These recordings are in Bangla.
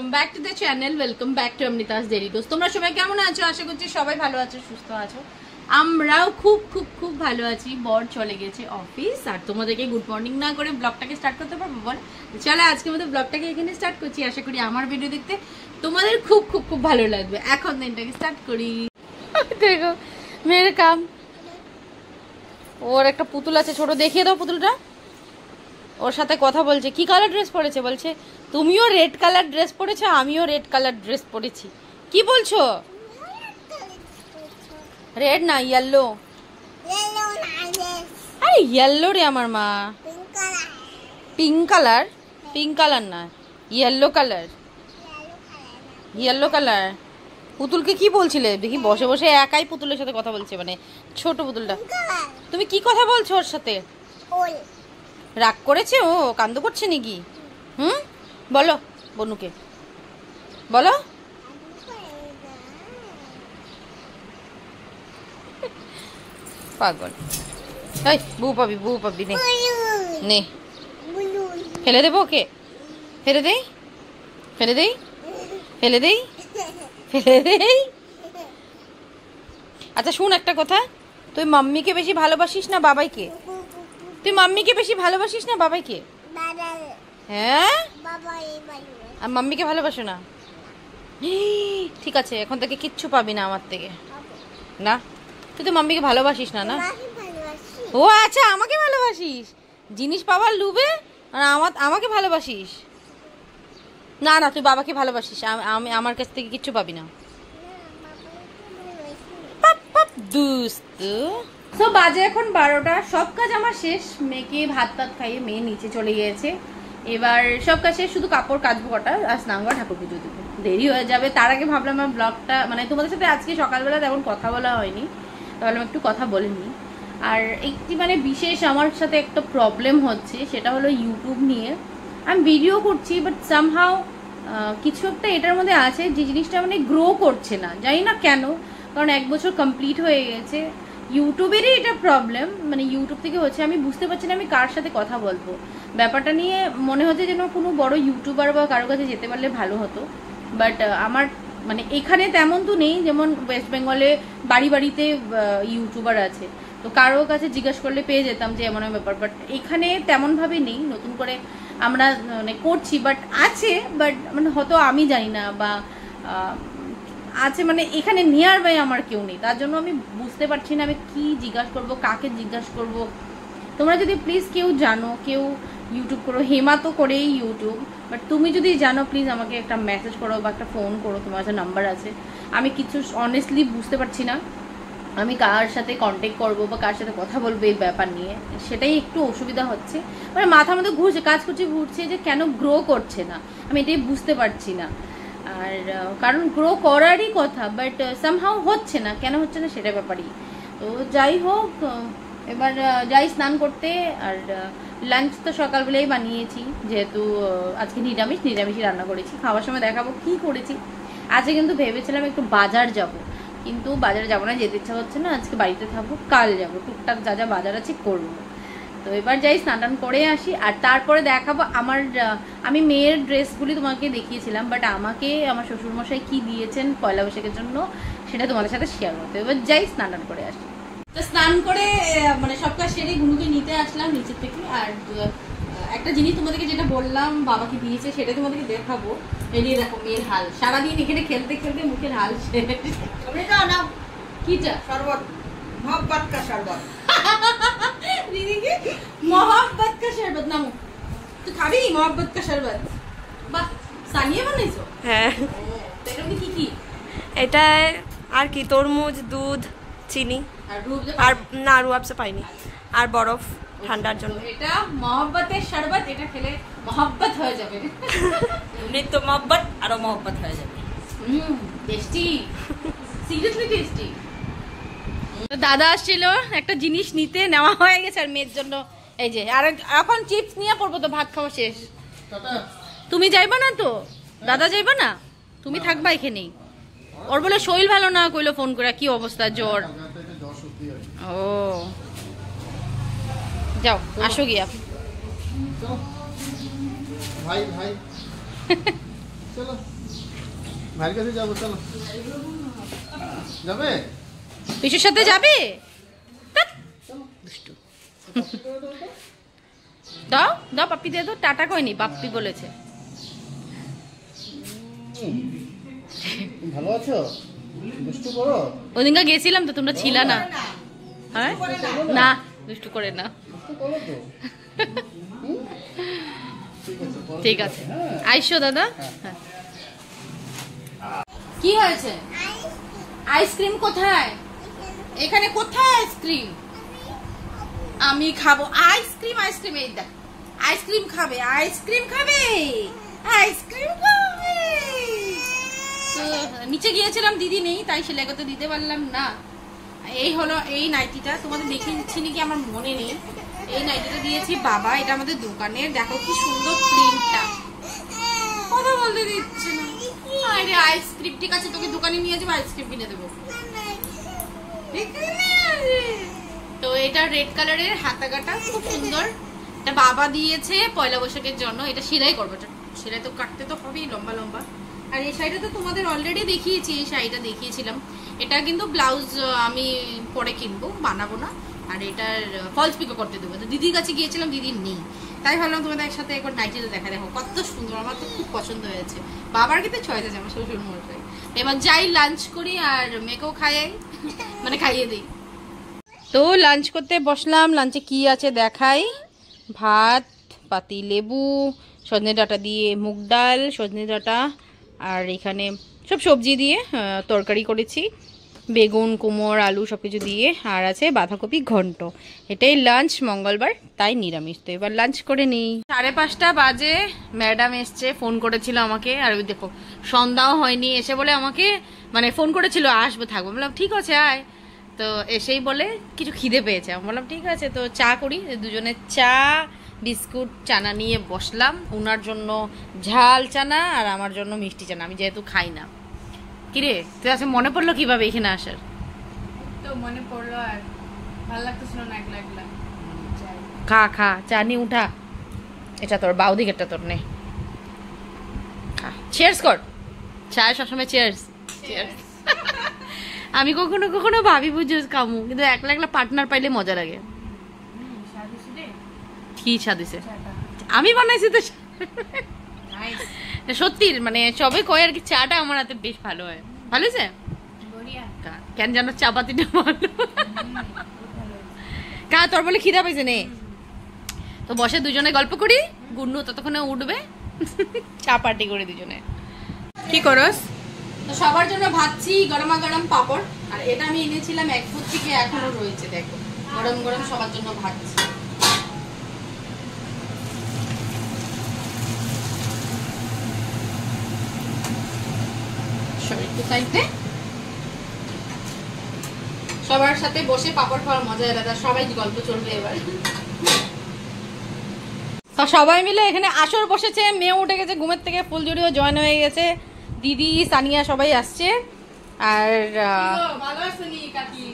Welcome back to the channel, welcome back to Amrita's daily dose. তোমরা সবাই কেমন আছো? আশা করছি সবাই ভালো আছো, সুস্থ আছো। আমরাও খুব খুব খুব ভালো আছি। বর চলে গেছে অফিস, আর তোমাদেরকে গুড মর্নিং না করে ব্লগটাকে স্টার্ট করতে পারবো বল? চলো আজকের মতো ব্লগটাকে এখানে স্টার্ট করছি। আশা করি আমার ভিডিও দেখতে তোমাদের খুব খুব খুব ভালো লাগবে। এখন দিনটাকে স্টার্ট করি। দেখো মেয়ের কাম, ওর একটা পুতুল আছে ছোট, দেখিয়ে দাও পুতুলটা। ওর সাথে কথা বলছে। কি কালার ড্রেস পরেছে? বলছে তুমিও রেড কালার ড্রেস পরেছো, আমিও রেড কালার ড্রেস পরেছি। কি বলছো? রেড না ইয়েলো। আরে ইয়েলো রে আমার মা। Pink colour? পিঙ্ক কালার না, ইয়েলো কালার। Yellow colour. পুতুলকে কি বলছিলে? দেখি বসে বসে একাই পুতুলের সাথে কথা বলছে, মানে ছোট পুতুলটা। তুমি কি কথা বলছো ওর সাথে? রাগ করেছে ও? কান্দ করছে নাকি? বলো বনুকে, বলো। পাগল। এই বউ পাবি, বউ পাবি। নে নে, ফেলে দেবো ওকে? ফেলে দেই, ফেলে দেই, ফেলে দেই, ফেলে দেই। আচ্ছা শোন একটা কথা, তুই মাম্মিকে বেশি ভালোবাসিস না বাবাইকে? তুই মাম্মিকে বেশি ভালোবাসিস না বাবাইকে? হ্যাঁ, আর মাম্মিকে ভালোবাসো না? ঠিক আছে, এখন থেকে কিচ্ছু পাবি না আমার থেকে। না, তুই তো মাম্মিকে ভালোবাসিস না? না, ও আচ্ছা, আমাকে ভালোবাসিস জিনিস পাওয়ার লোভে, আর আমাকে ভালোবাসিস? না না, তুই বাবাকে ভালোবাসিস, আমি আমার কাছ থেকে কিচ্ছু পাবি না। তো বাজে এখন 12টা, সব কাজ আমার শেষ। মেয়েকে ভাত টাত খাইয়ে মেয়ে নিচে চলে গিয়েছে। এবার সব কাজ শেষ, শুধু কাপড় কাচবো কটা, আর স্নান করে ঠাকুর পুজো দেবো। দেরি হয়ে যাবে, তার আগে ভাবলাম আমার ব্লগটা, মানে তোমাদের সাথে আজকে সকালবেলা তেমন কথা বলা হয়নি, তাহলে একটু কথা বলে নিই। আর একটি মানে বিশেষ আমার সাথে একটা প্রবলেম হচ্ছে, সেটা হলো ইউটিউব নিয়ে। আমি ভিডিও করছি, বাট সামহাও কিছু একটা এটার মধ্যে আছে যে জিনিসটা মানে গ্রো করছে না, জানি না কেন। কারণ 1 বছর কমপ্লিট হয়ে গেছে, ইউটিউবেরই এটা প্রবলেম, মানে ইউটিউব থেকে হচ্ছে। আমি বুঝতে পারছি না আমি কার সাথে কথা বলবো। ব্যাপারটা নিয়ে মনে হচ্ছে যেন কোনো বড় ইউটিউবার বা কারো কাছে যেতে পারলে ভালো হতো, বাট আমার মানে এখানে তেমন তো নেই। যেমন ওয়েস্ট বেঙ্গলে বাড়ি বাড়িতে ইউটিউবার আছে, তো কারো কাছে জিজ্ঞেস করলে পেয়ে যেতাম যে এমন ব্যাপার। বাট এখানে তেমনভাবে নেই, নতুন করে আমরা মানে করছি, বাট আছে, বাট মানে হয়তো আমি জানি না, বা আছে মানে এখানে নিয়ার বাই আমার কেউ নেই। তার জন্য আমি বুঝতে পারছি না আমি কি জিজ্ঞাসা করবো, কাকে জিজ্ঞাসা করব। তোমরা যদি প্লিজ কেউ জানো, কেউ ইউটিউব করো, হেমা তো করেই ইউটিউব, বাট তুমি যদি জানো প্লিজ আমাকে একটা মেসেজ করো বা একটা ফোন করো, তোমার কাছে নাম্বার আছে। আমি কিছু অনেস্টলি বুঝতে পারছি না আমি কার সাথে কন্ট্যাক্ট করবো বা কার সাথে কথা বলবো এই ব্যাপার নিয়ে, সেটাই একটু অসুবিধা হচ্ছে। মানে মাথার মধ্যে ঘুরছে, কাজ করছে, ঘুরছে যে কেন গ্রো করছে না, আমি এটাই বুঝতে পারছি না। আর কারণ গ্রো করারই কথা, বাট সামহাও হচ্ছে না, কেন হচ্ছে না সেটা ব্যাপারই। তো যাই হোক, এবার যাই স্নান করতে। আর লাঞ্চ তো সকালবেলাই বানিয়েছি, যেহেতু আজকে নিরামিষই রান্না করেছি। খাওয়ার সময় দেখাবো কি করেছি। আজকে কিন্তু ভেবেছিলাম একটু বাজার যাব, কিন্তু বাজারে যাবো না, যেতে ইচ্ছা হচ্ছে না। আজকে বাড়িতে থাকবো, কাল যাবো, টুকটাক যা যা বাজার আছে করবো। তো এবার যাই স্নান করে আসি, আর তারপরে দেখাবো আমি মেয়ের ড্রেসগুলি তোমাকে দেখিয়েছিলাম, বাট আমাকে আমার শ্বশুরমশাই কি দিয়েছেন পয়লা বৈশাখের জন্য সেটা তোমাদের সাথে শেয়ার করতে। এবার যাই স্নান করে আসি। তো স্নান করে মানে সব কাজ সেরে গুনুকে নিতে আসলাম নিচের থেকে। আর একটা জিনিস তোমাদেরকে যেটা বললাম বাবাকে দিয়েছে, সেটা তোমাদেরকে দেখাবো। এই দেখো মেয়ের হাল, সারাদিন এখানে খেলতে খেলতে মুখের হাল শেষ। কিটা? শরবত, মোহব্বত কা শরবত। দিদিকে মোহব্বত কা শরবত নামো। তুই খাবি মোহব্বত কা শরবত? বাহ, সানিয়া বানাইছো? হ্যাঁ। এটার মধ্যে কি কি? এটা আর কি, তরমুজ, দুধ, চিনি, আর না রুয়াবসা পাইনি, আর বরফ ঠান্ডার জন্য। এটা মোহব্বতের শরবত, এটা খেলে মোহব্বত হয়ে যাবে। এমনি তো মোহব্বত, আরো মোহব্বত হয়ে যাবে। Tasty, seriously tasty. দাদা আসছিল একটা জিনিস নিতে, নেওয়া হয়ে গেছে। আর মেয়ের জন্য এই যে, আর এখন চিপস নিয়ে পড়বো, তো ভাত খাওয়া শেষ। তুমি যাইবা না তো? দাদা যাইবা না? তুমি থাকবা এখানেই। ওর বলে শরীর ভালো না, কইলো ফোন করে কি অবস্থা, জ্বর। ও যাও, আসো গিয়া। ভাই ভাই চলো। ভাইয়ের কাছে যাবো, চলো। যাবে? পিসুর সাথে যাবে? দাও দাও, পাপ্পি দিয়ে দাও। টাটা কইনি, পাপ্পি বলেছে। ভালো আছো? দুষ্টু করো? ওদিনকে গেছিলাম তো, তোমরা ছিলা না। হ্যাঁ না, দুষ্টু করে না। ঠিক আছে, আইসো দাদা। হ্যাঁ। কি হয়েছে? আইসক্রিম কোথায়? এখানে কোথায় আইসক্রিম? আমি খাবো আইসক্রিম। আইসক্রিম এই দেখ, আইসক্রিম খাবে, আইসক্রিম খাবে, আইসক্রিম খাবে। তো নিচে গিয়েছিলাম, দিদি নেই, তাই সেলাই করতে দিতে পারলাম না। এই হলো এই নাইটিটা, তোমাদের দেখিয়ে দিচ্ছি নাকি আমার মনে নেই। এই নাইটিটা দিয়েছি বাবা, এটা আমাদের দোকানের। দেখো কি সুন্দর প্রিন্টটা, কথা বলতে দিচ্ছে না। আরে আইসক্রিম, ঠিক আছে তোকে দোকানে নিয়ে যাবো, আইসক্রিম কিনে দেবো। তো এটা রেড কালারের হাতাকাটা, খুব সুন্দর। এটা বাবা দিয়েছে পয়লা বৈশাখের জন্য। এটা সেলাই করবো, সেলাই তো কাটতে তো হবেই, লম্বা লম্বা। আর এই শাড়িটা তো তোমাদের অলরেডি দেখিয়েছি, এই শাড়িটা দেখিয়েছিলাম। এটা কিন্তু ব্লাউজ আমি পরে কিনবো, বানাবো না। আর এটার ফলস পিকো করতে দেবো। তো দিদির কাছে গিয়েছিলাম, দিদির নেই, তাই ভাবলাম তোমাদের একসাথে একবার নাইটিটা দেখা। দেখো কত সুন্দর, আমার তো খুব পছন্দ হয়েছে। বাবার কিন্তু চয়েস আছে, আমার শ্বশুর মশাই। এবার যাই লাঞ্চ করি আর মেয়েকেও খাইয়ে, মানে খাইয়ে দিই। তো লাঞ্চ করতে বসলাম। লাঞ্চে কি আছে দেখাই। ভাত, পাতি লেবু, সজনে ডাঁটা দিয়ে মুগ ডাল, সজনে ডাঁটা, আর এখানে সব সবজি দিয়ে তরকারি করেছি, বেগুন, কুমড়, আলু সব কিছু দিয়ে। আর আছে বাঁধাকপি ঘন্ট। এটাই লাঞ্চ, মঙ্গলবার তাই নিরামিষ। তো এবার লাঞ্চ করে নিই। 5:30 বাজে, ম্যাডাম এসছে, ফোন করেছিল আমাকে। আর ওই দেখো সন্ধ্যাও হয়নি, এসে বলে আমাকে, মানে ফোন করেছিল আসবো থাকবো। বললাম ঠিক আছে আয়। তো এসেই বলে কিছু খিদে পেয়েছে। আমি বললাম ঠিক আছে, তো চা করি। দুজনে চা, বিস্কুট, চানা নিয়ে বসলাম। ওনার জন্য ঝাল চানা আর আমার জন্য মিষ্টি চানা, আমি যেহেতু খাই না। কিরে তুই আছে, মনে পড়লো কিভাবে এখানে আসার? তো মনে পড়লো, আর ভালো লাগতেছিল না একলা একলা। খা খা, চা নিয়ে উঠা। এটা তোর, বাউ দিকেরটা তোর, নে খা। চিয়ার্স কর, চায় সবসময় চিয়ার্স। চিয়ার্স। আমি কখনো কখনো ভাবি বুঝি কামু, কিন্তু একলা একলা পার্টনার পাইলে মজা লাগে। কি স্বাদিছে? আমি বানাইছি তো। সত্যি মানে সবে কয় আর কি, চাটা আমার হাতে বেশ ভালো হয়। ভালো হয়েছে? কেন জানো, চা পাতিটা ভালো। কা তোর বলে খিদা পাইছে নে। তো বসে দুজনে গল্প করি, গুন্নু ততক্ষণে উঠবে, চা পার্টি করে দুজনে। কি করস? তো সবার জন্য ভাজছি গরমা গরম পাপড়। আর এটা আমি এনেছিলাম একপুর থেকে, এখনো রয়েছে, দেখো গরম গরম সবার জন্য ভাজছি। সবার সাথে বসে পাপড় খাওয়ার মজা আলাদা, সবাই গল্প চলবে এবার। সবাই মিলে এখানে আসর বসেছে, মেয়ে উঠে গেছে ঘুমের থেকে, ফুলজুড়িও জয়েন হয়ে গেছে, দিদি, সানিয়া সবাই আসছে। আর ভালো আছো নি কাকি?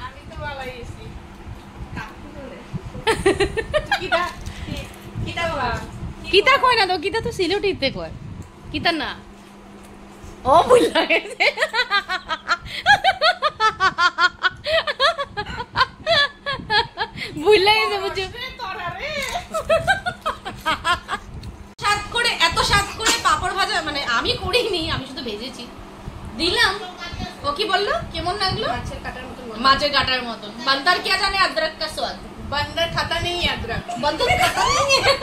আমি তো ভালোই আছি। কাকু বলে কিটা কিটা বাবা, কিতা কয় না তো, কিতা তো সিলেটিতে কয়, কিতা না। ও বুঝলা গেছে। বুঝলা গেছে, বুঝছো? সাত করে, এত সাত করে পাপড় ভাজা মানে আমি করিনি, আমি শুধু ভেজেছি, দিলাম। ও কি বললো, কেমন লাগলো? মাছের কাটার মতো। মাছের কাটার মতন। बंदर क्या जाने अदरक का स्वाद। बंदर खाता नहीं है अदरक। बंदर खाता नहीं है।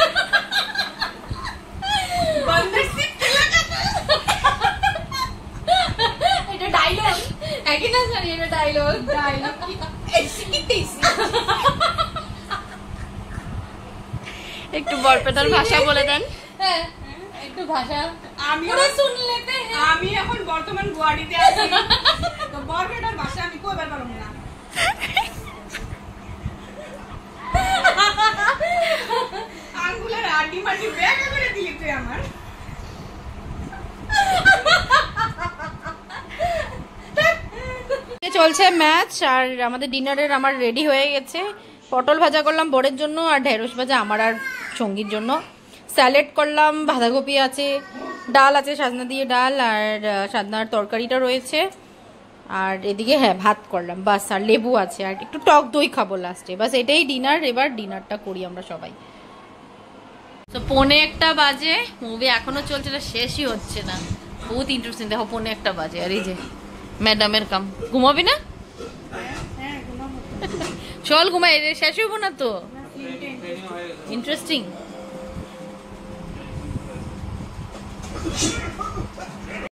बंदर सिर्फ केला खाता है। এটা ডায়লগ একই না জানি, এটা ডায়লগ। डायलॉग की ऐसी की तैसी। একটু বরপেটার ভাষা বলে দেন। হ্যাঁ একটু ভাষা আমি পুরো শুন লেতে हैं। আমি এখন বর্তমান গুয়াহাটিতে আছি, তো বরপেটার ভাষা আমি কইবার পারব না। আঙ্গুলের আড্ডি মাটি ব্যাগা করে দিলি তুই আমার। চলছে ম্যাচ। আর আমাদের ডিনারের আমার রেডি হয়ে গেছে। পটল ভাজা করলাম বরের জন্য, আর ঢেঁড়স ভাজা আমার আর সঙ্গীর জন্য। স্যালাড করলাম, বাঁধাকপি আছে, ডাল আছে, সাজনা দিয়ে ডাল, আর সাজনার তরকারিটা রয়েছে, আর এদিকে হ্যাঁ ভাত করলাম বাস, আর লেবু আছে, আর একটু টক দই খাবো লাস্টে, বাস এটাই ডিনার। এবার ডিনারটা করি আমরা সবাই। তো 1:45 বাজে, মুভি এখনো চলছে, এটা শেষই হচ্ছে না, বহুত ইন্টারেস্টিং। দেখো 1:45 বাজে, আর এই যে ম্যাডামের কাম। ঘুমাবি না? চল ঘুমাই, শেষ হইব না তো। ইন্টারেস্টিং।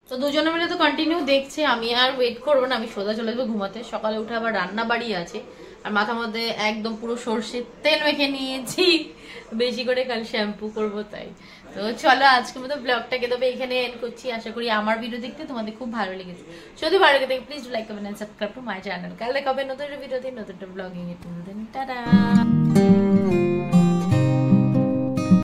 তো দুজনে মিলে তো কন্টিনিউ দেখছে, আমি আর ওয়েট করবো না, আমি সোজা চলে যাবো ঘুমাতে। সকালে উঠে আবার রান্না বাড়ি আছে, আর মাথার মধ্যে একদম পুরো সর্ষের তেল মেখে নিয়েছি, বেশি করে কাল শ্যাম্পু করবো তাই। তো চলো আজকের মতো ব্লগটাকে তবে এখানে এন্ড করছি। আশা করি আমার ভিডিও দেখতে তোমাদের খুব ভালো লেগেছে। যদি ভালো লেগে থাকে please like comment and subscribe to my channel. কাল দেখা হবে নতুন ভিডিওতে, নতুন ব্লগিং এ। টাটা।